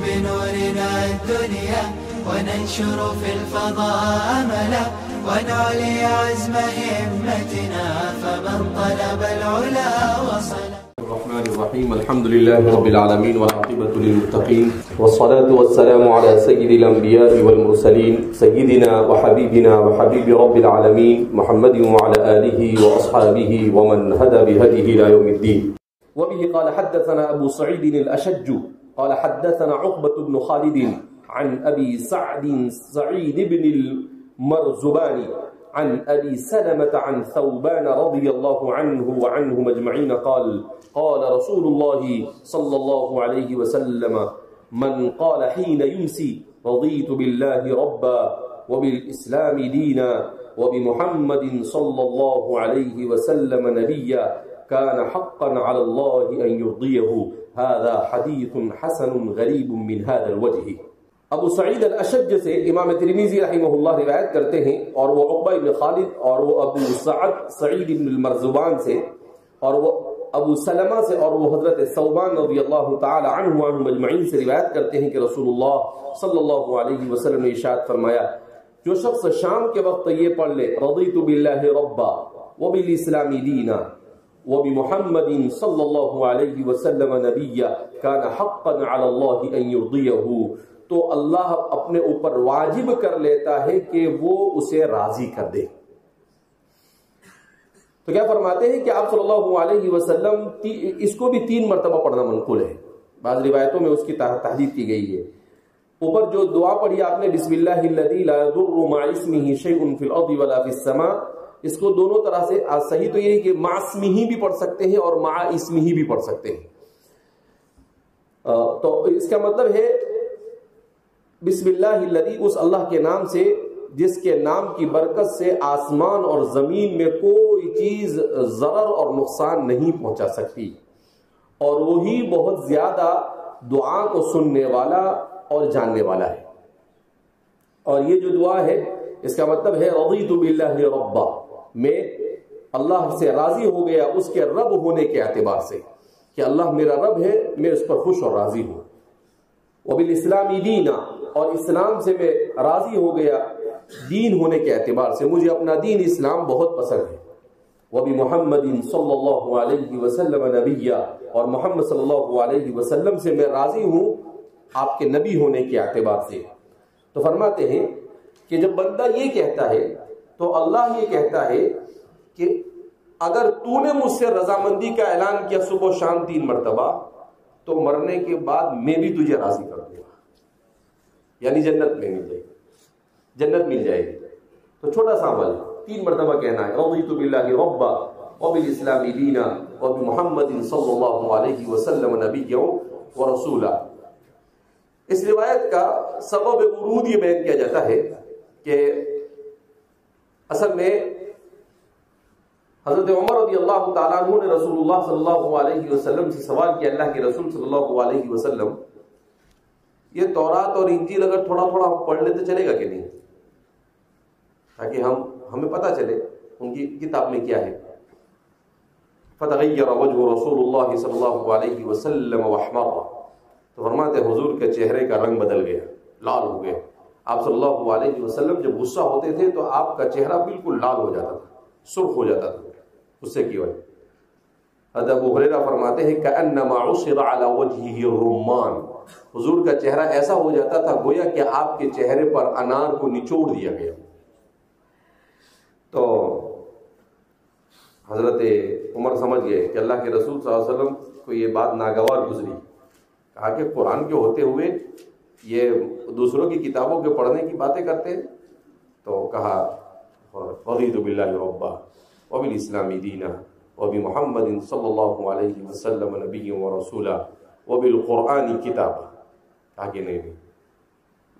بنورنا الدنيا وننشر في الفضاء أملا ونعلي عزم همتنا فمن طلب العلا وصل. الرحمن الرحيم. الحمد لله رب العالمين والعاقبة للمتقين والصلاة والسلام على سيد الأنبياء والمرسلين سيدنا وحبيبنا وحبيب رب العالمين محمد وعلى آله وأصحابه ومن هدى بهديه إلى يوم الدين. وبه قال حدثنا أبو سعيد الأشج قال حدثنا عقبة بن خالد عن أبي سعيد بن المرزباني عن أبي سلمة عن ثوبان رضي الله عنه وعنهم أجمعين قال قال رسول الله صلى الله عليه وسلم من قال حين يمسي رضيت بالله ربا وبالإسلام دينا وبمحمد صلى الله عليه وسلم نبيا كان حقا على الله أن يرضيه. هذا حديث حسن غريب من هذا الوجه. ابو سعید الاشج سے امام ترمذی رحمہ اللہ روایت کرتے ہیں اور وہ عقبہ بن خالد اور وہ ابو سعید بن المرزبان سے اور وہ ابو سلمہ سے اور وہ حضرت ثوبان رضی اللہ تعالی عنہ وعنہم اجمعین سے روایت کرتے ہیں کہ رسول اللہ صلی اللہ علیہ وسلم نے ارشاد فرمایا جو شخص شام کے وقت یہ پڑھ لے رضیت باللہ ربا وبالاسلام دینا وبمحمد صلی اللہ علیہ وسلم نبیا کان حقا علی اللہ ان یرضیہ تو اللہ اپنے اوپر واجب کر لیتا ہے کہ وہ اسے راضی کر دے. تو کیا فرماتے ہیں کہ آپ صلی اللہ علیہ وسلم اس کو بھی 3 مرتبہ پڑھنا منقول ہے. بعض روایتوں میں اس کی تحدید کی گئی ہے. اوپر جو دعا پڑھی آپ نے بسم اللہ الذی لا یضر مع اسمہ شیء فی الارض ولا فی السماء، اس کو دونوں طرح سے صحیح تو یہ ہے کہ مع اسمہ بھی پڑھ سکتے ہیں اور مع اسمہ بھی پڑھ سکتے ہیں. تو اس کا مطلب ہے بسم اللہ الذی، اس اللہ کے نام سے جس کے نام کی برکت سے آسمان اور زمین میں کوئی چیز ضرر اور نقصان نہیں پہنچا سکتی، اور وہی بہت زیادہ دعا کو سننے والا اور جاننے والا ہے. اور یہ جو دعا ہے اس کا مطلب ہے رضیت باللہ ربا، میں اللہ سے راضی ہو گیا اس کے رب ہونے کے اعتبار سے کہ اللہ میرا رب ہے، میں اس پر خوش اور راضی ہوں. وبالاسلام دینا، اور اسلام سے میں راضی ہو گیا دین ہونے کے اعتبار سے، مجھے اپنا دین اسلام بہت پسند ہے. وبمحمد صلی اللہ علیہ وسلم نبیا، اور محمد صلی اللہ علیہ وسلم سے میں راضی ہوں آپ کے نبی ہونے کے اعتبار سے. تو فرماتے ہیں کہ جب بندہ یہ کہتا ہے تو اللہ یہ کہتا ہے کہ اگر تو نے مجھ سے رضامندی کا اعلان کیا صبح و شام 3 مرتبہ تو مرنے کے بعد میں بھی تجھے راضی کر دوں گا، یعنی جنت میں مل جائے گی، جنت مل جائے گی. تو چھوٹا سا عمل 3 مرتبہ کہنا ہے رضیت باللہ ربا وبالاسلام دینا وبمحمد صلی اللہ علیہ وسلم نبیا ورسولا. اس روایت کا سبب ورود یہ بیان کیا جاتا ہے کہ اصل میں حضرت عمر رضی اللہ تعالیٰ عنہ نے رسول اللہ صلی اللہ علیہ وسلم سے سوال کیا اللہ کے رسول صلی اللہ علیہ وسلم یہ تورات اور انجیل اگر تھوڑا تھوڑا ہم پڑھ لیں تو چلے گا کہ نہیں، تاکہ ہمیں پتہ چلے ان کی کتاب میں کیا ہے. فتغیر وجہ رسول اللہ صلی اللہ علیہ وسلم واحمر، تو فرماتے حضور کے چہرے کا رنگ بدل گیا، لال ہو گیا. آپ صلی اللہ علیہ وسلم جب غصہ ہوتے تھے تو آپ کا چہرہ بالکل لال ہو جاتا تھا، سرخ ہو جاتا تھا غصے کی وجہ. حضرت ابو ہریرہ فرماتے ہیں کأنما عصر على وجهه الرمان، حضور کا چہرہ ایسا ہو جاتا تھا گویا کہ آپ کے چہرے پر انار کو نچوڑ دیا گیا. تو حضرت عمر سمجھ گئے کہ اللہ کے رسول صلی اللہ علیہ وسلم کو یہ بات ناگوار گزری. کہا کہ قرآن کے ہوتے ہوئے یہ دوسروں کی کتابوں کے پڑھنے کی باتیں کرتے ہیں. تو کہا رضیت باللہ ربا وبالاسلام دینا وبمحمد صلی اللہ علیہ وسلم نبی ورسولا وبالقرآن کتابا. کہا کہ نہیں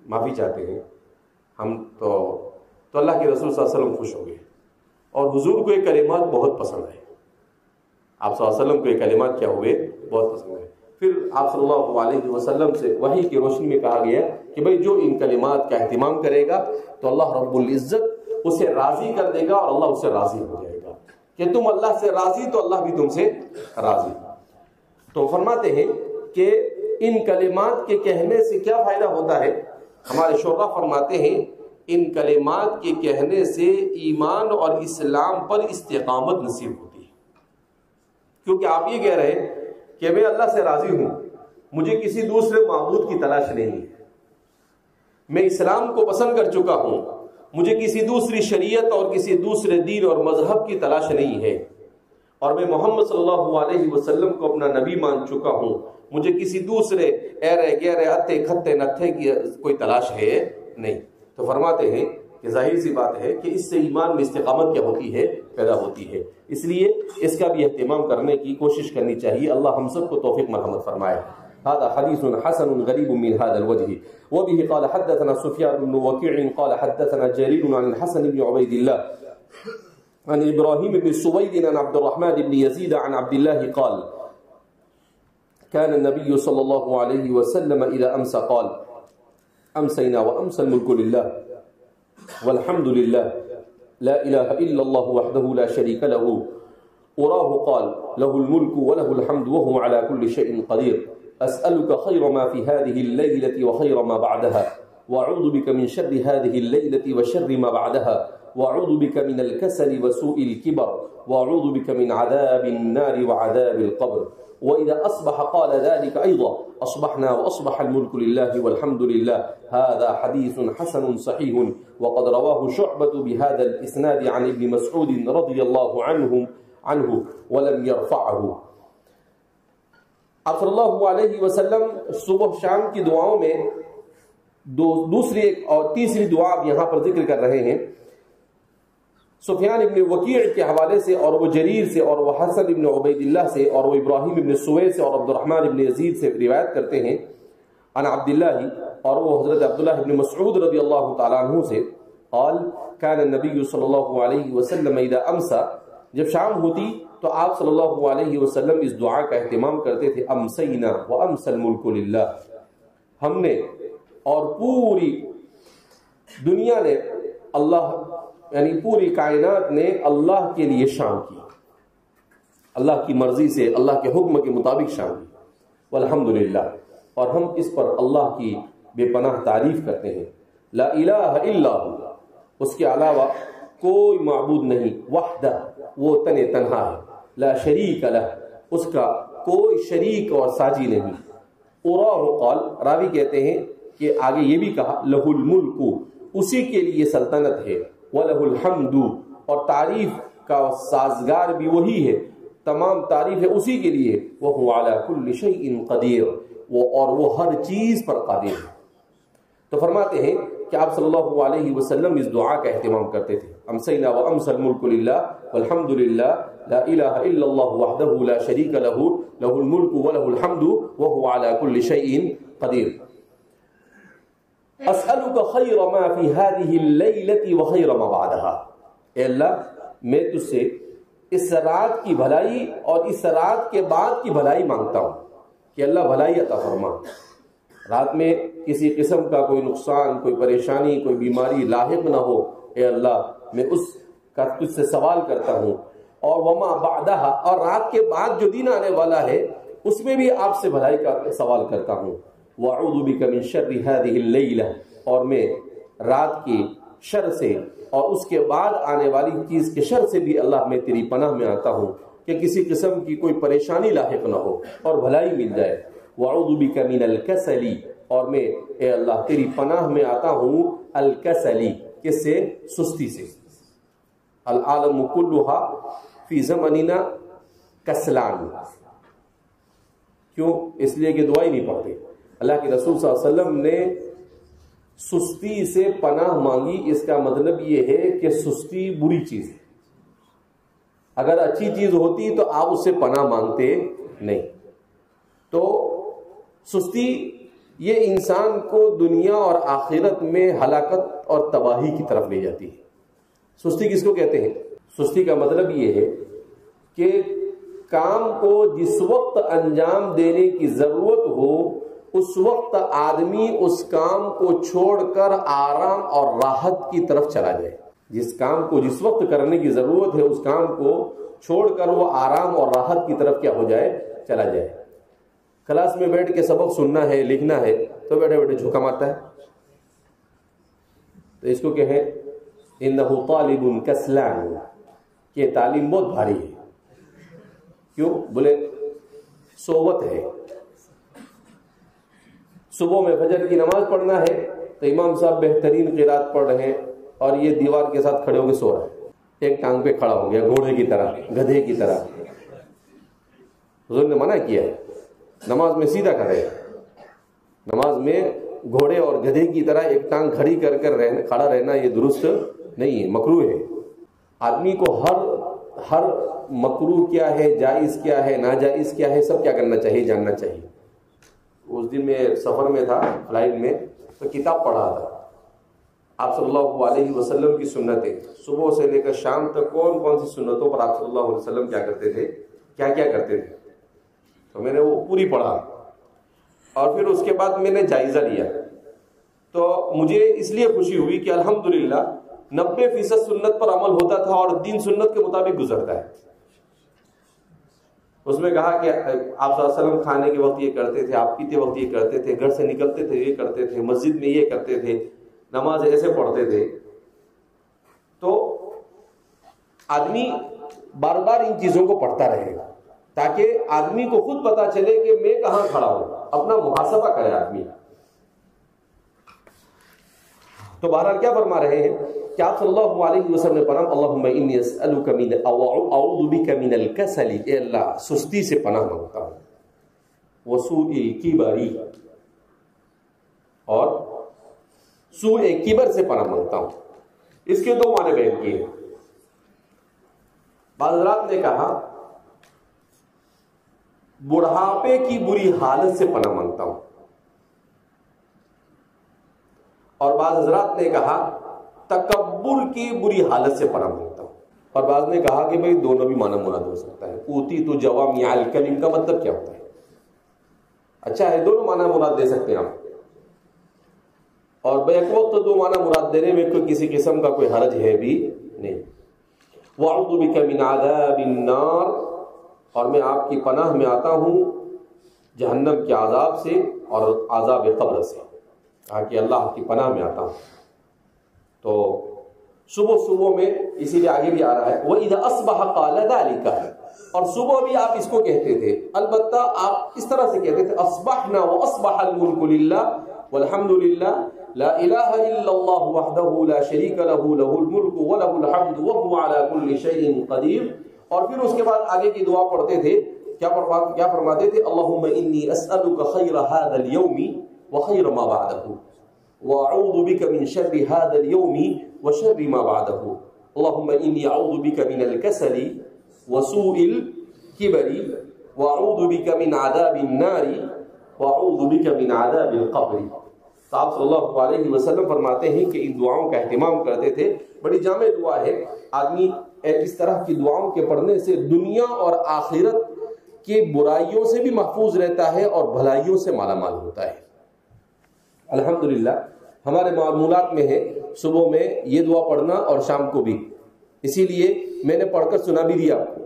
معافی چاہتے ہیں ہم. تو اللہ کے رسول صلی اللہ علیہ وسلم خوش ہو گئے اور حضور کو یہ کلمات بہت پسند آئے. آپ صلی اللہ علیہ وسلم کو یہ کلمات کیا ہوئے بہت پسند آئے. پھر آپ صلی اللہ علیہ وسلم سے وحی کی روشنی میں کہا گیا کہ بھئی جو ان کلمات کا اہتمام کرے گا تو اللہ رب العزت اسے راضی کر دے گا اور اللہ اسے راضی ہو جائے گا کہ تم اللہ سے راضی تو اللہ بھی تم سے راضی. تو فرماتے ہیں کہ ان کلمات کے کہنے سے کیا فائدہ ہوتا ہے؟ ہمارے شعراء فرماتے ہیں ان کلمات کے کہنے سے ایمان اور اسلام پر استقامت نصیب ہوتی ہے، کیونکہ آپ یہ کہہ رہے ہیں کہ میں اللہ سے راضی ہوں، مجھے کسی دوسرے معبود کی تلاش نہیں ہے، میں اسلام کو پسند کر چکا ہوں، مجھے کسی دوسری شریعت اور کسی دوسرے دین اور مذہب کی تلاش نہیں ہے، اور میں محمد صلی اللہ علیہ وسلم کو اپنا نبی مان چکا ہوں، مجھے کسی دوسرے ایرے گہرے اتے کھتے نتھے کی کوئی تلاش ہے نہیں۔ تو فرماتے ہیں کہ ظاہر سی بات ہے کہ اس سے ایمان میں استقامت کیا ہوتی ہے؟ پیدا ہوتی ہے، اس لیے اس کا بھی اہتمام کرنے کی کوشش کرنی چاہیے۔ اللہ ہم سب کو توفیق مرحمت فرمائے۔ هذا حديث حسن غريب من هذا الوجه. وبه قال حدثنا سفيان بن وكيع قال حدثنا جرير عن الحسن بن عبيد الله عن إبراهيم بن سويد عن عبد الرحمن بن يزيد عن عبد الله قال كان النبي صلى الله عليه وسلم إذا أمسى قال أمسينا وأمسى الملك لله والحمد لله لا إله إلا الله وحده لا شريك له أراه قال له الملك وله الحمد وهو على كل شيء قدير أسألك خير ما في هذه الليلة وخير ما بعدها وأعوذ بك من شر هذه الليلة وشر ما بعدها وأعوذ بك من الكسل وسوء الكبر وأعوذ بك من عذاب النار وعذاب القبر وإذا أصبح قال ذلك أيضا أصبحنا وأصبح الملك لله والحمد لله. هذا حديث حسن صحيح وقد رواه شعبة بهذا الإسناد عن ابن مسعود رضي الله عنه ولم يرفعه. آپ صلی اللہ علیہ وسلم صبح شام کی دعاؤں میں دوسری اور تیسری دعا آپ یہاں پر ذکر کر رہے ہیں سفیان ابن وکیع کے حوالے سے، اور وہ جریر سے، اور وہ حسن ابن عبید اللہ سے، اور وہ ابراہیم ابن سوید سے، اور عبد الرحمن ابن یزید سے روایت کرتے ہیں عن عبداللہ، اور وہ حضرت عبداللہ ابن مسعود رضی اللہ تعالیٰ عنہ سے قال كان النبی صلی اللہ علیہ وسلم اذا امسا، جب شام ہوتی تو آپ صلی اللہ علیہ وسلم اس دعا کا اہتمام کرتے تھے امسینا وامسی الملک للہ، ہم نے اور پوری دنیا نے اللہ یعنی پوری کائنات نے اللہ کے لیے شام کی، اللہ کی مرضی سے اللہ کے حکم کے مطابق شام کی، والحمدللہ، اور ہم اس پر اللہ کی بے پناہ تعریف کرتے ہیں، لا الہ الا ہوا، اس کے علاوہ کوئی معبود نہیں، وحدہ، وہ تنہا ہے، لا شریک لہ، اس کا کوئی شریک اور ساجی نہیں، اراہ قال، راوی کہتے ہیں کہ آگے یہ بھی کہا لہ الملک، اسی کے لیے سلطنت ہے، وَلَهُ الْحَمْدُ، اور تعریف کا سازگار بھی وہی ہے، تمام تعریف ہے اسی کے لیے، وَهُوَ عَلَى كُلِّ شَيْءٍ قَدِيرٌ، اور وہ ہر چیز پر قادر ہے۔ تو فرماتے ہیں کہ آپ صلی اللہ علیہ وسلم اس دعا کا اہتمام کرتے تھے، امسینا وامسی الملک للہ والحمد للہ لا الہ الا اللہ وحدہ لا شریک لہ لہ الملک ولہ الحمد وہو علی کل شیء قدیر۔ اسألک خیر ما فی هذه اللیلۃ وخیر ما بعدها، اے اللہ میں تجھ سے اس رات کی بھلائی اور اس رات کے بعد کی بھلائی مانگتا ہوں کہ اللہ بھلائی عطا فرما، رات میں کسی قسم کا کوئی نقصان، کوئی پریشانی، کوئی بیماری لاحق نہ ہو، اے اللہ میں اس کا تجھ سے سوال کرتا ہوں، اور وما بعدہا، اور رات کے بعد جو دن آنے والا ہے اس میں بھی آپ سے بھلائی کا سوال کرتا ہوں، وَأَعُوذُ بِكَ مِن شَرِّ هَذِهِ اللَّيْلَةِ، اور میں رات کی شر سے اور اس کے بعد آنے والی چیز کے شر سے بھی اللہ میں تیری پناہ میں آتا ہوں کہ کسی قسم کی کوئی پریشانی لاحق نہ ہو اور بھلائی مل جائے، وَأَعُوذُ بِكَ مِنَ الْكَسَلِ، اور میں اے اللہ تیری پناہ میں آتا ہوں الکسلی، کس سے؟ سستی سے۔ العالم کلھا فی زماننا کسلان، کیوں؟ اس لیے کہ دعا ہی نہیں پڑھتے۔ اللہ کے رسول صلی اللہ علیہ وسلم نے سستی سے پناہ مانگی، اس کا مطلب یہ ہے کہ سستی بری چیز ہے، اگر اچھی چیز ہوتی تو آپ اس سے پناہ مانگتے نہیں۔ تو سستی یہ انسان کو دنیا اور آخرت میں ہلاکت اور تباہی کی طرف لے جاتی ہے۔ سستی کس کو کہتے ہیں؟ سستی کا مطلب یہ ہے کہ کام کو جس وقت انجام دینے کی ضرورت ہو اس وقت آدمی اس کام کو چھوڑ کر آرام اور راحت کی طرف چلا جائے، جس کام کو جس وقت کرنے کی ضرورت ہے اس کام کو چھوڑ کر وہ آرام اور راحت کی طرف کیا ہو جائے؟ چلا جائے۔ کلاس میں بیٹھ کے سبق سننا ہے لکھنا ہے تو بیٹھے بیٹھے جھوکا مارتا ہے. تو اس کو کہیں انہ طالب کسلان، کہ تعلیم بہت بھاری ہے. کیوں؟ بولے صحبت ہے. صبح میں فجر کی نماز پڑھنا ہے تو امام صاحب بہترین قرات پڑھ رہے ہیں اور یہ دیوار کے ساتھ کھڑے ہو کے سو رہا ہے، ایک ٹانگ پہ کھڑا ہو گیا گھوڑے کی طرح، گدھے کی طرح. حضور نے منع کیا ہے نماز میں سیدھا کھڑے. نماز میں گھوڑے اور گدھے کی طرح ایک ٹانگ کھڑی کر کھڑا رہنا یہ درست نہیں ہے، مکروہ ہے. آدمی کو ہر مکروہ کیا ہے، جائز کیا ہے، ناجائز کیا ہے، سب کیا کرنا چاہیے، جاننا چاہیے. اس دن میں سفر میں تھا فلائٹ میں تو کتاب پڑھا تھا آپ صلی اللہ علیہ وسلم کی سنتیں، صبح سے لے کر شام تک کون کون سی سنتوں پر آپ صلی اللہ علیہ وسلم کیا کرتے تھے، کیا کیا کرتے تھے. تو میں نے وہ پوری پڑھا اور پھر اس کے بعد میں نے جائزہ لیا. تو مجھے اس لیے خوشی ہوئی کہ الحمدللہ 90% سنت پر عمل ہوتا تھا اور دین سنت کے مطابق گزرتا ہے. اس میں کہا کہ آپ صلی اللہ علیہ وسلم کھانے کے وقت یہ کرتے تھے، آپ پیتے وقت یہ کرتے تھے، گھر سے نکلتے تھے یہ کرتے تھے، مسجد میں یہ کرتے تھے، نماز ایسے پڑھتے تھے. تو آدمی بار بار ان چیزوں کو پڑھتا رہے گا تاکہ آدمی کو خود پتا چلے کہ میں کہاں کھڑا ہوں، اپنا محاسبہ کرے آدمی. تو بہرحال کیا فرما رہے ہیں کہ آپ صلی اللہ علیہ وسلم نے پناہ اللہم انی اسألک من اعوذ بک من الکسل، اے اللہ سستی سے پناہ مانگتا ہوں، وسوء الکبر، اور سوء کبر سے پناہ مانگتا ہوں. اس کے دو معنی بیان کیے. بعض حضرات نے کہا بڑھاپے کی بری حالت سے پناہ مانگتا ہوں، اور بعض حضرات نے کہا تکبر کی بری حالت سے پناہ مانگتا ہوں، اور بعض نے کہا کہ بھئی دونوں بھی معنی مراد ہو سکتا ہے. اوتی تو جوامع الکلم کا مطلب کیا ہوتا ہے؟ اچھا ہے دونوں معنی مراد دے سکتے ہیں آپ، اور بیک وقت دو معنی مراد دینے میں کوئی کسی قسم کا کوئی حرج ہے بھی نہیں. وَأَعُوذُ بِكَ مِنْ عَذَابِ النَّارِ، اور میں آپ کی پناہ میں آتا ہوں جہنم کے عذاب سے اور عذاب قبر سے. کہا کہ اللہ کی پناہ میں آتا ہوں. تو صبح میں اسی لیے آگے بھی آ رہا ہے وَإِذَا أَصْبَحَ قَالَ ذَلِكَ، اور صبح بھی آپ اس کو کہتے تھے. البتہ آپ اس طرح سے کہتے تھے أَصْبَحْنَا وَأَصْبَحَ الْمُلْكُ لِلَّهِ وَالْحَمْدُ لِلَّهِ لا الہ الا اللہ وحدہ لا شریک لہ لہ الملک ولہ الحمد وہو علی کل شیء قدیر. اور پھر اس کے بعد آگے کی دعا پڑھتے تھے، کیا فرماتے تھے؟ اللہم انی اسألک خیر هذا اليوم وخیر ما بعدہ واعوذ بک من شر هذا اليوم وشر ما بعدہ. اللہم انی اعوذ بک من الکسل وسوء الکبر واعوذ بک من عذاب النار واعوذ بک من عذاب القبر. تو آپ صلی اللہ علیہ وسلم فرماتے ہیں کہ ان دعاؤں کا اہتمام کرتے تھے. بڑی جامع دعا ہے. آدمی اس طرح کی دعاؤں کے پڑھنے سے دنیا اور آخرت کے برائیوں سے بھی محفوظ رہتا ہے اور بھلائیوں سے مالا مال ہوتا ہے. الحمدللہ ہمارے معمولات میں ہے صبح میں یہ دعا پڑھنا اور شام کو بھی. اسی لیے میں نے پڑھ کر سنا بھی دیا آپ کو،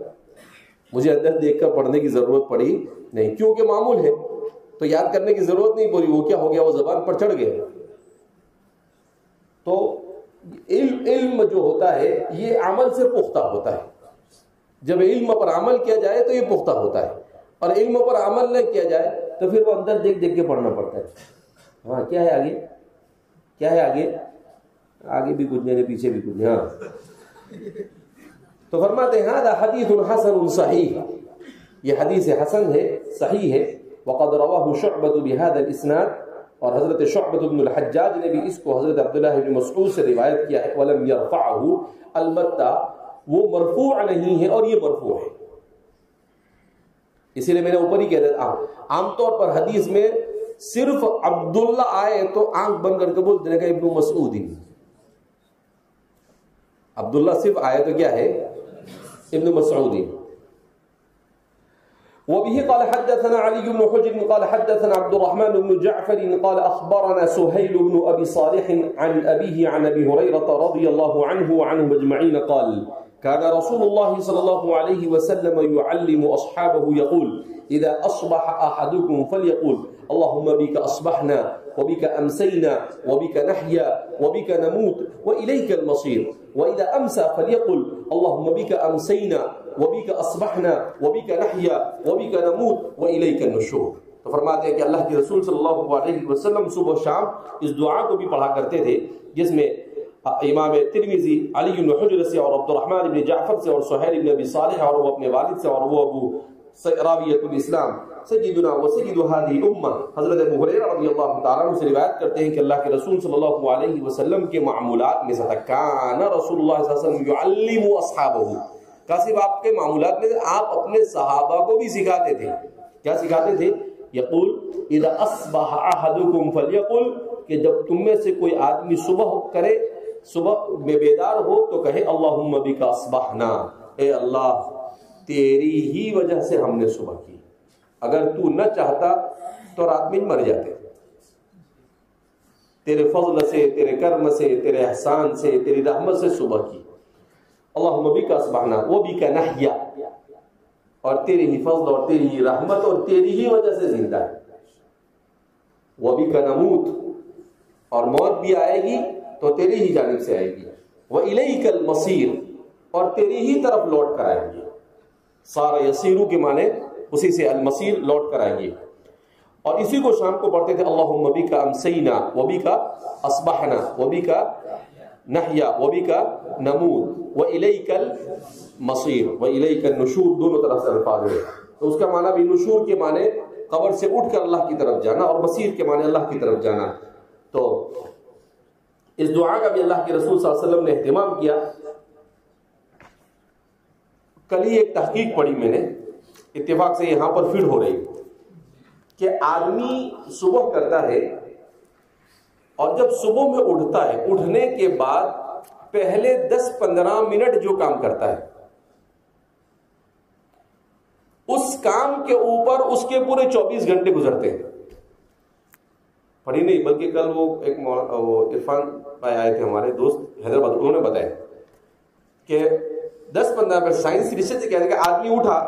مجھے اندر دیکھ کر پڑھنے کی ضرورت پڑی نہیں، کیونکہ معمول ہے تو یاد کرنے کی ضرورت نہیں پڑی. وہ کیا ہو گیا، وہ زبان پر چڑھ گیا. تو علم جو ہوتا ہے یہ عمل سے پختہ ہوتا ہے. جب علم پر عمل کیا جائے تو یہ پختہ ہوتا ہے، اور علم پر عمل نہ کیا جائے تو پھر وہ اندر دیکھ دیکھ کے پڑھنا پڑتا ہے. ہاں کیا ہے آگے، کیا ہے آگے، آگے بھی کچھ نہیں پیچھے بھی کچھ نہیں. ہاں تو فرماتے ہیں هذا حدیث حسن صحیح، یہ حدیث حسن ہے، صحیح ہے. وقد رواه شعبة بهذا الاسناد، اور حضرت شعبة بن الحجاج نے بھی اس کو حضرت عبداللہ بن مسعود سے روایت کیا ہے. ولم يرفعه، البتہ وہ مرفوع نہیں ہے اور یہ مرفوع ہے. اسی لیے میں نے اوپر ہی کہہ دیتا عام طور پر حدیث میں صرف عبداللہ آئے تو آنکھ بند کر کے بول دینے کا ابن مسعود ہی. عبداللہ صرف آئے تو کیا ہے، ابن مسعود ہی. وبه قال حدثنا علي بن حجر قال حدثنا عبد الرحمن بن جعفر قال أخبرنا سهيل بن أبي صالح عن أبيه عن أبي هريرة رضي الله عنه وعنهم أجمعين قال كان رسول الله صلى الله عليه وسلم يعلم أصحابه يقول إذا أصبح أحدكم فليقول اللهم بك أصبحنا وبك أمسينا وبك نحيا وبك نموت وإليك المصير وإذا أمسى فليقل اللهم بك أمسينا وبك أصبحنا وبك نحيا وبك نموت وإليك النشور. تو فرماتے ہیں کہ اللہ کے رسول صلی اللہ علیہ وسلم صبح و شام اس دعا کو بھی پڑھا کرتے تھے، جس میں امام ترمذی علی بن حجر سے اور عبد الرحمن بن جعفر سے اور سہیل بن ابی صالح اور وہ اپنے والد سے اور وہ ابو راویۃ الاسلام سیدنا و سید هذه الامہ حضرت ابو ہریرہ رضی اللہ تعالیٰ عنہ سے روایت کرتے ہیں کہ اللہ کے رسول صلی اللہ علیہ وسلم کے معمولات میں سے کان رسول اللہ صلی اللہ علیہ وسلم يعلم اصحابہ، کاسب آپ کے معمولات میں سے آپ اپنے صحابہ کو بھی سکھاتے تھے. کیا سکھاتے تھے؟ یقول اذا اصبح احدکم فلیقل، کہ جب تم میں سے کوئی آدمی صبح کرے، صبح میں بیدار ہو تو کہے اللہم بک اصبحنا، اے اللہ تیری ہی وجہ سے ہم نے صبح کی، اگر تو نہ چاہتا تو رات میں مر جاتے، تیرے فضل سے، تیرے کرم سے، تیرے احسان سے، تیری رحمت سے صبح کی. اللہم بک اصبحنا وبک نحیا، اور تیری ہی فضل اور تیری ہی رحمت اور تیری ہی وجہ سے زندہ ہے. وبک نموت، اور موت بھی آئے گی تو تیری ہی جانب سے آئے گی. وَإِلَيْكَ الْمَصِيرُ، اور تیری ہی طرف لوٹ کر آئیں گے. سارا یسیرو کے معنی اسی سے المصیر، لوٹ کر آئیں گے. اور اسی کو شام کو پڑھتے تھے اللہم بک امسینا وبک اصبحنا وبک نحیا وبک نموت وإلیک المصیر وإلیک النشور، دونوں طرف سے الفاظ ہے. تو اس کا معنی بھی نشور کے معنی قبر سے اٹھ کر اللہ کی طرف جانا، اور مصیر کے معنی اللہ کی طرف جانا. تو اس دعا کا بھی اللہ کے رسول صلی اللہ علیہ وسلم نے اہتمام کیا. کل ہی ایک تحقیق پڑھی میں نے، اتفاق سے یہاں پر فٹ ہو رہی، کہ آدمی صبح کرتا ہے اور جب صبح میں اٹھتا ہے، اٹھنے کے بعد پہلے 10-15 منٹ جو کام کرتا ہے، اس کام کے اوپر اس کے پورے 24 گھنٹے گزرتے ہیں. پڑھی نہیں، بلکہ کل وہ ایک عرفان بھائی آئے تھے ہمارے دوست حیدرآباد، انہوں نے بتایا کہ 10-15 منٹ سائنس ریسرچ کہتے ہیں کہ آدمی اٹھا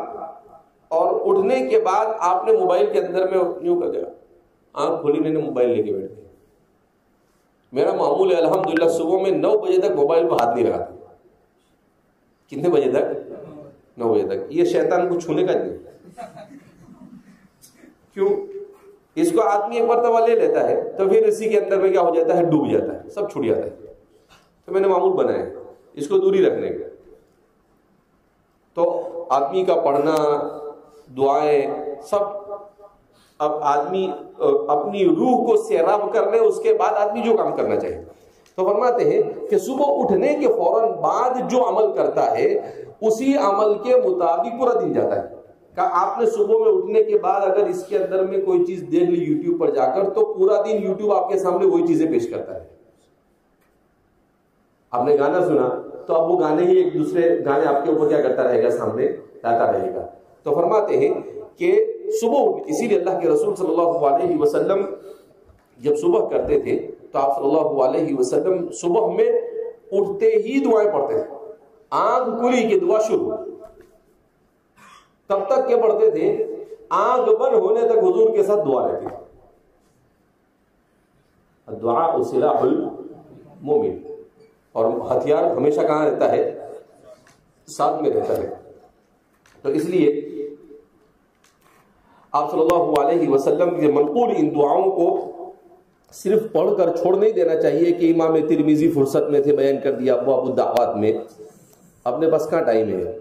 اور اٹھنے کے بعد آپ نے موبائل کے اندر میں یوں کر دیا، آنکھ کھولی میں نے موبائل لے کے بیٹھ گیا. میرا معمول ہے الحمدللہ صبح میں 9 بجے تک موبائل کو ہاتھ نہیں لگاتا. کتنے بجے تک؟ 9 بجے تک. یہ شیطان کو چھونے کا نہیں. کیوں؟ اس کو آدمی ایک مرتبہ لے لیتا ہے تو پھر اسی کے اندر میں کیا ہو جاتا ہے، ڈوب جاتا ہے، سب چھوٹ جاتا ہے. تو میں نے معمول بنایا اس کو دوری رکھنے کا. تو آدمی کا پڑھنا، دعائیں، سب، اب آدمی اپنی روح کو سیراب کر لے، اس کے بعد آدمی جو کام کرنا چاہیے. تو فرماتے ہیں کہ صبح اٹھنے کے فوراً بعد جو عمل کرتا ہے اسی عمل کے مطابق پورا دن جاتا ہے. کہ آپ نے صبح میں اٹھنے کے بعد اگر اس کے اندر میں کوئی چیز دیکھ لی یوٹیوب پر جا کر، تو پورا دن یوٹیوب آپ کے سامنے وہی چیزیں پیش کرتا ہے. آپ نے گانا سنا تو اب وہ گانے ہی ایک دوسرے گانے آپ کے اوپر کیا کرتا رہے گا، سامنے لاتا رہے گا. تو فرماتے ہیں کہ صبح، اسی لیے اللہ کے رسول صلی اللہ علیہ وسلم جب صبح کرتے تھے تو آپ صلی اللہ علیہ وسلم صبح میں اٹھتے ہی دعائیں پڑھتے تھے. آنکھ کھلی کہ دعا شروع، تب تک کیا پڑھتے تھے؟ آنکھ بند ہونے تک حضور کے ساتھ دعا رہتی تھی. دعا سلاح المومن، اور ہتھیار ہمیشہ کہاں رہتا ہے؟ ساتھ میں رہتا ہے. تو اس لیے آپ صلی اللہ علیہ وسلم کے منقول ان دعاؤں کو صرف پڑھ کر چھوڑ نہیں دینا چاہیے کہ امام ترمذی فرصت میں تھے، بیان کر دیا ابواب الدعوات میں. اپنے پاس کہاں ٹائم ہے؟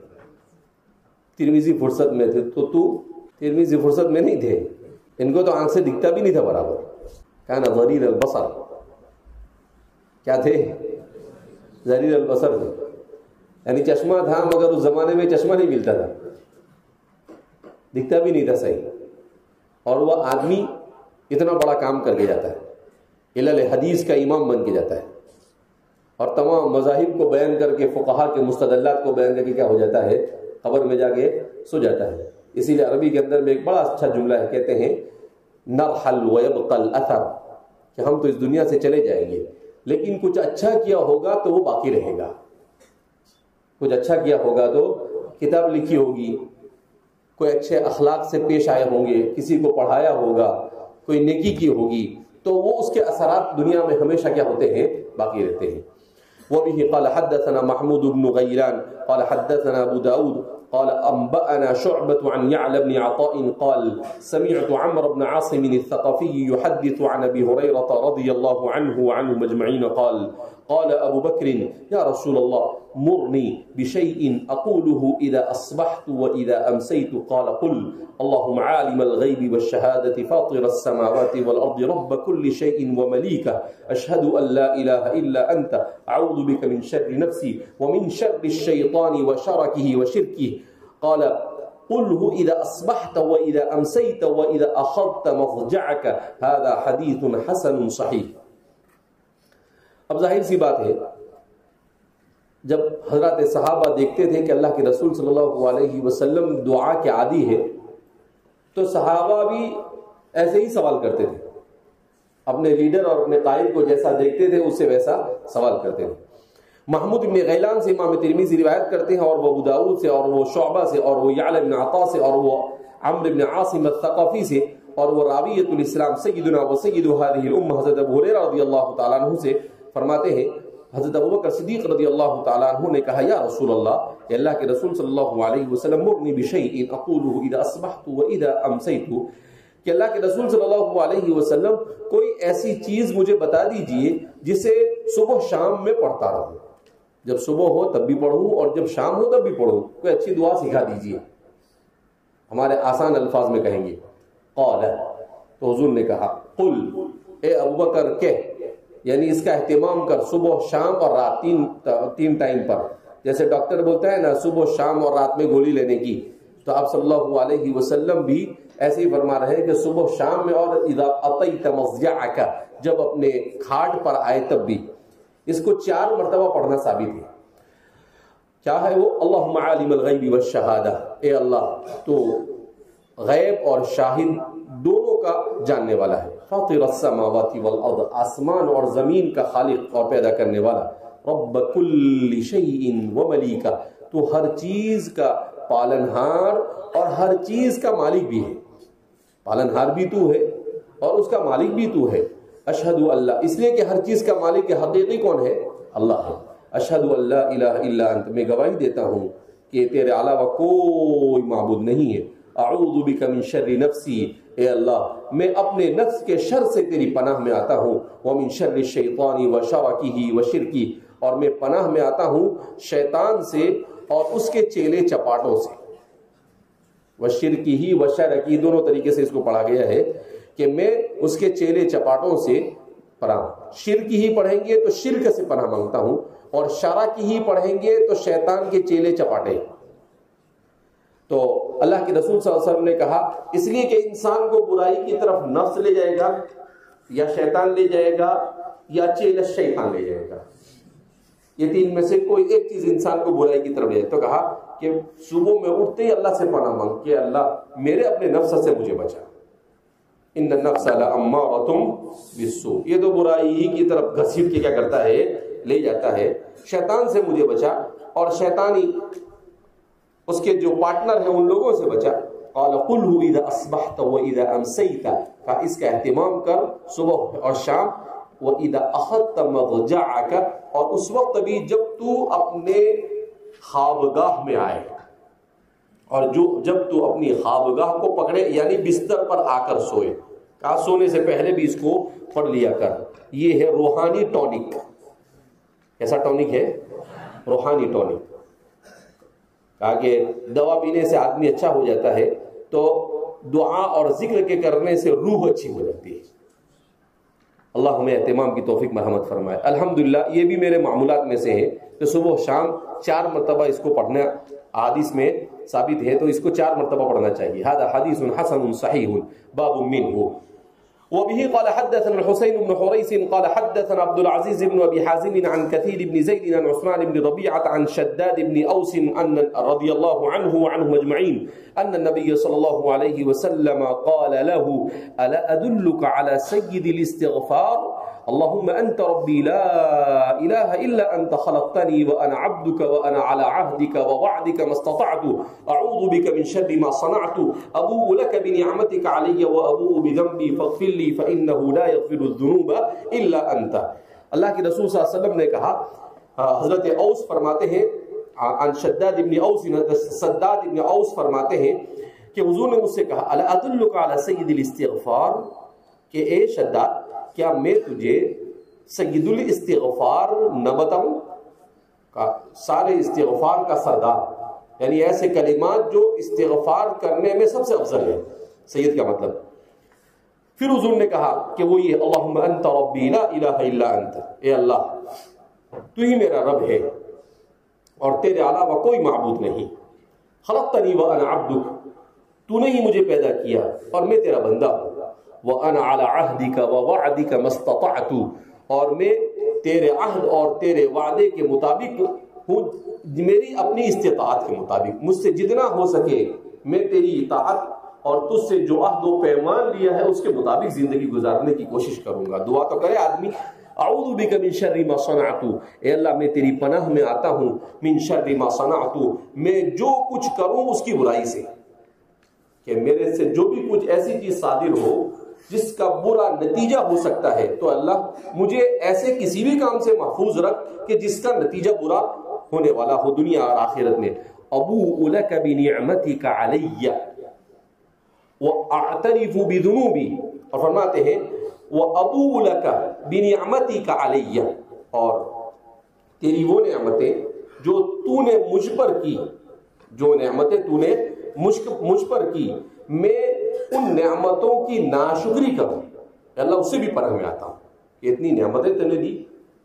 ترمذی فرصت میں تھے تو ترمذی فرصت میں نہیں تھے. ان کو تو آنکھ سے دکھتا بھی نہیں تھا برابر. کہنا ضریر البصر، کیا تھے؟ ضریر البصر تھے، یعنی چشمہ تھا مگر اس زمانے میں چشمہ نہیں ملتا تھا، دکھتا بھی نہیں تھا صحیح. اور وہ آدمی اتنا بڑا کام کر کے جاتا ہے، علل حدیث کا امام بن کے جاتا ہے، اور تمام مذاہب کو بیان کر کے، فقہا کے مستدلات کو بیان کر کے کیا ہو جاتا ہے؟ قبر میں جا کے سو جاتا ہے. اسی لیے عربی کے اندر میں ایک بڑا اچھا جملہ ہے، کہتے ہیں نرحل ویبقى الاثر، کہ ہم تو اس دنیا سے چلے جائیں گے لیکن کچھ اچھا کیا ہوگا تو وہ باقی رہے گا. کچھ اچھا کیا ہوگا تو کتاب لکھی ہوگی، کوئی اچھے اخلاق سے پیش آئے ہوں گے، کسی کو پڑھایا ہوگا، کوئی نیکی کی ہوگی، تو وہ اس کے اثرات دنیا میں ہمیشہ کیا ہوتے ہیں؟ باقی رہتے ہیں. وبه قال حدثنا محمود بن غيلان قال حدثنا أبو داود قال أنبأنا شعبة عن يعلى بن عطاء قال سمعت عمرو بن عاصم الثقفي يحدث عن أبي هريرة رضي الله عنه وعنهم أجمعين قال قال أبو بكر يا رسول الله مرني بشيء أقوله إذا أصبحت وإذا أمسيت قال قل اللهم عالم الغيب والشهادة فاطر السماوات والأرض رب كل شيء ومليكه أشهد أن لا إله إلا أنت أعوذ بك من شر نفسي ومن شر الشيطان وشركه وشركه قال قله إذا أصبحت وإذا أمسيت وإذا أخذت مضجعك هذا حديث حسن صحيح. اب ظاہر سی بات ہے، جب حضرات صحابہ دیکھتے تھے کہ اللہ کے رسول صلی اللہ علیہ وسلم دعا کے عادی ہے، تو صحابہ بھی ایسے ہی سوال کرتے تھے، اپنے لیڈر اور اپنے قائد کو جیسا دیکھتے تھے اس سے ویسا سوال کرتے تھے. محمود بن غیلان سے امام ترمذی روایت کرتے ہیں، اور وہ ابو داؤد سے، اور وہ شعبہ سے، اور وہ یعلی بن عطا سے، اور وہ عمرو بن عاصم الثقفی سے، اور وہ راویۃ الاسلام سیدنا و سید هذه الامه حضرت ابو ہریرہ رضی اللہ تعالیٰ عنہ سے فرماتے ہیں حضرت ابوبکر صدیق رضی اللہ تعالیٰ عنہ نے کہا یا رسول اللہ، کہ اللہ کے رسول صلی اللہ علیہ وسلم مرنی بشیء اقوله اذا اصبحت واذا امسیت، کہ اللہ کے رسول صلی اللہ علیہ وسلم کوئی ایسی چیز مجھے بتا دیجئے جسے صبح شام میں پڑھتا رہوں، جب صبح ہو تب بھی پڑھوں اور جب شام ہو تب بھی پڑھوں، کوئی اچھی دعا سکھا دیجئے، ہمارے آسان الفاظ میں کہیں گے. قال، تو حضور نے کہا قل، اے ابوبکر کہہ، یعنی اس کا اہتمام کر صبح شام اور رات تین ٹائم پر، جیسے ڈاکٹر بولتا ہے نا صبح شام اور رات میں گولی لینے کی، تو آپ صلی اللہ علیہ وسلم بھی ایسے ہی فرما رہے ہیں کہ صبح شام میں، اور اذا اطیت مضجعک، جب اپنے کھاٹ پر آئے تب بھی. اس کو 4 مرتبہ پڑھنا ثابت ہے. کیا ہے وہ؟ اللہم عالم الغیب والشہادہ، اے اللہ تو غیب اور شاہد دونوں کا جاننے والا ہے. فاطر السماوات والارض، آسمان اور زمین کا خالق اور پیدا کرنے والا. رب کل شیء وملیکہ، تو ہر چیز کا پالنہار اور ہر چیز کا مالک بھی ہے. پالنہار بھی تو ہے اور اس کا مالک بھی تو ہے. اشہد اللہ، اس لیے کہ ہر چیز کا مالک حقیقی کون ہے؟ اللہ ہے. اشہد ان لا الہ الا انت، میں گواہی دیتا ہوں کہ تیرے علاوہ کوئی معبود نہیں ہے. اعوذ بک من شر نفسی، اے اللہ میں اپنے نفس کے شر سے تیری پناہ میں آتا ہوں. ومن شر الشیطان وشرکہ وشرکہ، اور میں پناہ میں آتا ہوں شیطان سے اور اس کے چیلے چپاٹوں سے. وشرکہ وشرکہ دونوں طریقے سے اس کو پڑھا گیا ہے کہ میں اس کے چیلے چپاٹوں سے پناہ. شرک ہی پڑھیں گے تو شرک سے پناہ مانگتا ہوں، اور شرک ہی پڑھیں گے تو شیطان کے چیلے چپاٹے. تو اللہ کے رسول صلی اللہ علیہ وسلم نے کہا اس لیے کہ انسان کو برائی کی طرف نفس لے جائے گا، یا شیطان لے جائے گا، یا چیلہ شیطان لے جائے گا. یہ 3 میں سے کوئی ایک چیز انسان کو برائی کی طرف لے جائے. تو کہا کہ صبح میں اٹھتے ہی اللہ سے پناہ مانگ کہ اللہ میرے اپنے نفس سے مجھے بچا. ان النفس لامارۃ بالسوء، یہ تو برائی ہی کی طرف گھسیٹ کے کیا کرتا ہے؟ لے جاتا ہے. شیطان سے مجھے بچا، اور شیطانی اس کے جو پارٹنر ہیں ان لوگوں سے بچا. قال قل اذا اصبحت واذا امسيت، کا اس کا اہتمام کر صبح اور شام. واذا اخذت مضجعك، اور اس وقت بھی جب تو اپنے خوابگاہ میں آئے، اور جب تو اپنی خوابگاہ کو پکڑے، یعنی بستر پر آ کر سوئے. کہا سونے سے پہلے بھی اس کو پڑھ لیا کر. یہ ہے روحانی ٹونک. ایسا ٹونک ہے روحانی ٹونک. کہا کہ دوا پینے سے آدمی اچھا ہو جاتا ہے، تو دعا اور ذکر کے کرنے سے روح اچھی ہو جاتی ہے. اللہ ہمیں اہتمام کی توفیق مرحمت فرمائے. الحمدللہ یہ بھی میرے معمولات میں سے ہے کہ صبح شام 4 مرتبہ اس کو پڑھنا حدیث میں ثابت ہے، تو اس کو 4 مرتبہ پڑھنا چاہیے. هذا حدیث حسن صحیح باب منه. وبه قال حدثنا الحسين بن حريث قال حدثنا عبد العزيز بن ابي حازم عن كثير بن زيد عن عثمان بن ربيعه عن شداد بن اوس ان رضي الله عنه وعنهم اجمعين ان النبي صلى الله عليه وسلم قال له الا ادلك على سيد الاستغفار اللهم انت ربی لا الہ الا انت خلقتنی وانا عبدک وانا على عهدک ووعدک ما استطعت اعوذ بک من شر ما صنعت ابوء لك بنعمتک علی وابوء بذنبی فاغفر لی فانه لا یغفر الذنوب الا انت. اللہ کے رسول صلی اللہ علیہ وسلم نے کہا، حضرت اوس فرماتے ہیں عن شداد ابن اوس، سداد ابن اوس فرماتے ہیں کہ حضور نے مجھ سے کہا الا ادلک علی سید الاستغفار، کہ اے شداد کیا میں تجھے سید الاستغفار نہ بتاؤں؟ سارے استغفار کا سردار، یعنی ایسے کلمات جو استغفار کرنے میں سب سے افضل ہے، سید کا مطلب. پھر حضور نے کہا کہ وہ یہ اللہم انت ربی لا الہ الا انت، اے اللہ تو ہی میرا رب ہے اور تیرے علاوہ کوئی معبود نہیں. خلقتنی وانا عبدک، تو نے ہی مجھے پیدا کیا اور میں تیرا بندہ ہوں. وانا علی عہدک ووعدک ما استطعت، اور میں تیرے عہد اور تیرے وعدے کے مطابق ہوں، میری اپنی استطاعت کے مطابق مجھ سے جتنا ہو سکے میں تیری اطاعت اور تجھ سے جو عہد و پیمان لیا ہے اس کے مطابق زندگی گزارنے کی کوشش کروں گا. دعا تو کرے آدمی، اعوذ بک من شر ما صنعت، اے اللہ میں تیری پناہ میں آتا ہوں، من شر ما صنعت، میں جو کچھ کروں اس کی برائی سے، کہ میرے سے جو بھی کچھ ایسی چیز صادر ہو جس کا برا نتیجہ ہو سکتا ہے، تو اللہ مجھے ایسے کسی بھی کام سے محفوظ رکھ کہ جس کا نتیجہ برا ہونے والا ہو دنیا اور آخرت میں. ابوء لک بنعمتک علی واعترف بذنوبی، اور فرماتے ہیں وابوء لک بنعمتک علی، اور تیری وہ نعمتیں جو تو نے مجھ پر کی، جو نعمتیں تو نے مجھ پر کی، میں ان نعمتوں کی ناشکری کروں. اللہ اس سے بھی پناہ میں آتا ہوں کہ اتنی نعمتیں تم نے دی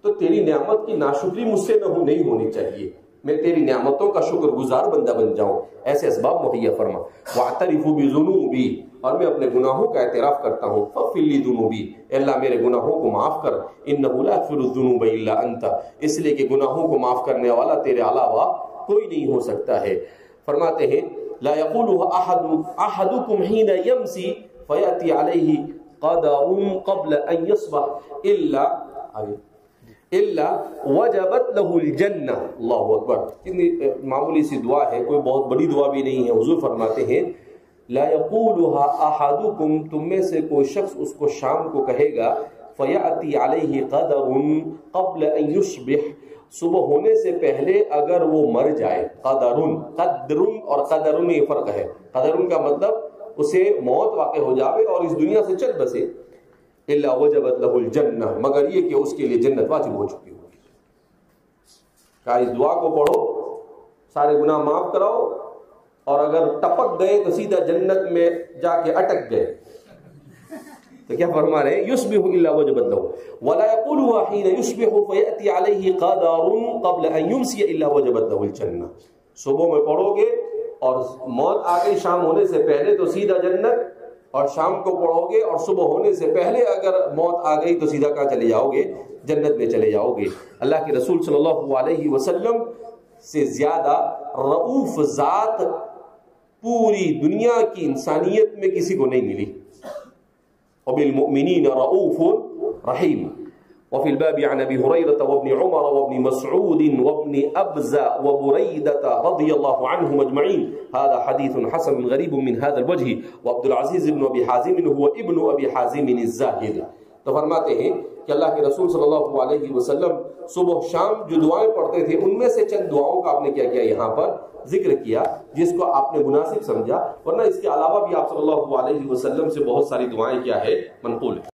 تو تیری نعمت کی ناشکری مجھ سے نہیں ہونی چاہیے، میں تیری نعمتوں کا شکر گزار بندہ بن جاؤں. ایسے اسباب مہیا فرما. واعترف بذنوبی، اور میں اپنے گناہوں کا اعتراف کرتا ہوں. فاغفر لی ذنوبی، اے اللہ میرے گناہوں کو معاف کر. انہ لا یغفر الذنوب الا انت، اس لیے کہ گناہوں کو معاف کرنے والا تیرے علاوہ کوئی نہیں ہو سکتا ہے. فرماتے ہیں لا يقولها احدكم حين يمسي فياتي عليه قدر قبل ان يصبح الا وجبت له الجنہ. اللہ اکبر. اتنی معمولی سی دعا ہے، کوئی بہت بڑی دعا بھی نہیں ہے. حضور فرماتے ہیں لا يقولها احدكم، تم میں سے کوئی شخص اس کو شام کو کہے گا فیاتی علیہ قدر قبل ان یصبح، صبح ہونے سے پہلے اگر وہ مر جائے. قدرن اور قدرن یہ فرق ہے. قدرن کا مطلب اسے موت واقع ہو جاوے اور اس دنیا سے چل بسے. الا وجبت له الجنہ، مگر یہ کہ اس کے لیے جنت واجب ہو چکی ہوگی. کہا اس دعا کو پڑھو، سارے گناہ معاف کراؤ، اور اگر ٹپک گئے تو سیدھا جنت میں جا کے اٹک گئے. تو کیا فرما رہے ہیں؟ یصبح الا وجبت له، ولا يقولها حين يصبح فياتي عليه قدر قبل ان يمسي الا وجبت له الجنہ. صبح میں پڑھو گے اور موت آ گئی شام ہونے سے پہلے تو سیدھا جنت، اور شام کو پڑھو گے اور صبح ہونے سے پہلے اگر موت آ گئی تو سیدھا کہاں چلے جاؤ گے؟ جنت میں چلے جاؤ گے. اللہ کے رسول صلی اللہ علیہ وسلم سے زیادہ رؤوف ذات پوری دنیا کی انسانیت میں کسی کو نہیں ملی. وبالمؤمنين رؤوف رحيم. وفي الباب عن ابي هريره وابن عمر وابن مسعود وابن ابزه وبريده رضي الله عنهم اجمعين. هذا حديث حسن غريب من هذا الوجه. وعبد العزيز بن ابي حازم هو ابن ابي حازم الزاهد. تو فرماتے ہیں کہ اللہ کے رسول صلی اللہ علیہ وسلم صبح شام جو دعائیں پڑھتے تھے ان میں سے چند دعاؤں کا آپ نے کیا کیا یہاں پر ذکر کیا جس کو آپ نے مناسب سمجھا، ورنہ اس کے علاوہ بھی آپ صلی اللہ علیہ وسلم سے بہت ساری دعائیں کیا ہے منقول ہے.